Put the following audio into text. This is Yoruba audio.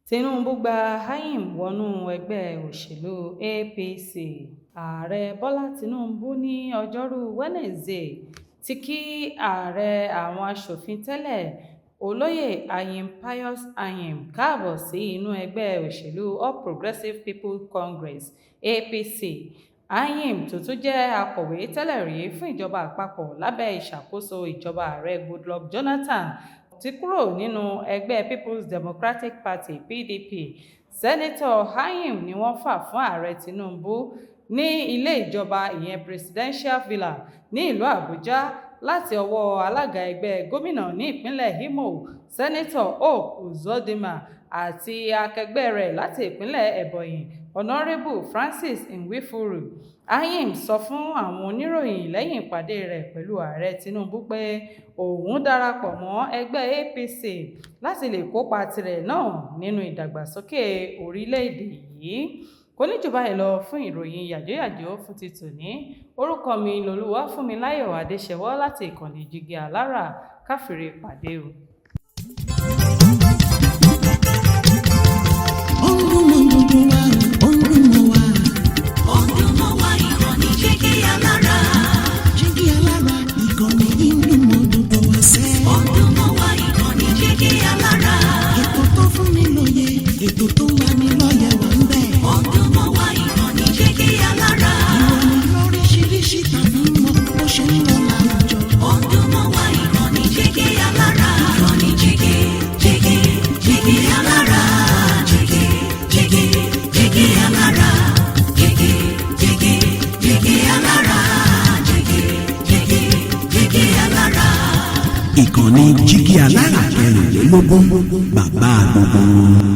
Tinubu gba Ayim wọnú ẹgbẹ́ òṣèlú APC. Ààrẹ Bọ́lá Tinubu ní ọjọ́rú Wednesday ti kí ààrẹ àwọn aṣòfin tẹ́lẹ̀ olóyè Ayim Pius Ayim káàbọ̀ sí inú ẹgbẹ́ òṣèlú All Progressives People's Congress APC. Ayim tó tún jẹ́ akọ̀wé tẹ́lẹ̀ rí fún ìjọba àpapọ̀ lábẹ́ ìṣàkóso ìjọba ààrẹ Goodluck Jonathan ti kúrò nínú ẹgbẹ́ People's Democratic Party PDP. Sẹ́nẹ́tọ̀ Ayim ni wọ́n fà fún ààrẹ Tinubu ní ilé ìjọba ìyẹn Presidential Villa ní ìlú Àbújá láti ọwọ́ alága ẹgbẹ́ gómìnà ní ìpínlẹ̀ Imo Sẹ́nẹ́tọ̀ Hope Uzodinma àti akẹgbẹ́ rẹ̀ láti ìpínlẹ̀ Ebonyi Honorable Francis Nwifuru. Ayim sọ fún àwọn oníròyìn lẹ́yìn ìpàdé rẹ̀ pẹ̀lú ààrẹ Tinubu pé òun darapọ̀ mọ́ ẹgbẹ́ APC láti lè kópa tirẹ̀ náà nínú ìdàgbàsókè orílẹ̀-èdè yìí. Kò ní jù báyìí lọ fún ìròyìn yàjóyàjó fún ti tòní. Orúkọ mi lolúwafúnmiláyọ̀ Adéṣẹwọ́ láti ìkànnì Jígí Alára. Káfíńre pàdé o. Ètò tó wà ní lọ́yẹ̀ wà ń bẹ̀. Ọdún mọ́ wá ìkànnì Jígí Alára. Ìròyìn lóríṣiríṣi tàbí mọ́ bó ṣe ń lọ láwùjọ. Ọdún mọ́ wá ìkànnì Jígí Alára. Ìkànnì Jígí Alára. Jígí Alára. Jígí Alára. Jígí Alára. Ìkànnì Jígí Alára 24 bàbá gbogbo.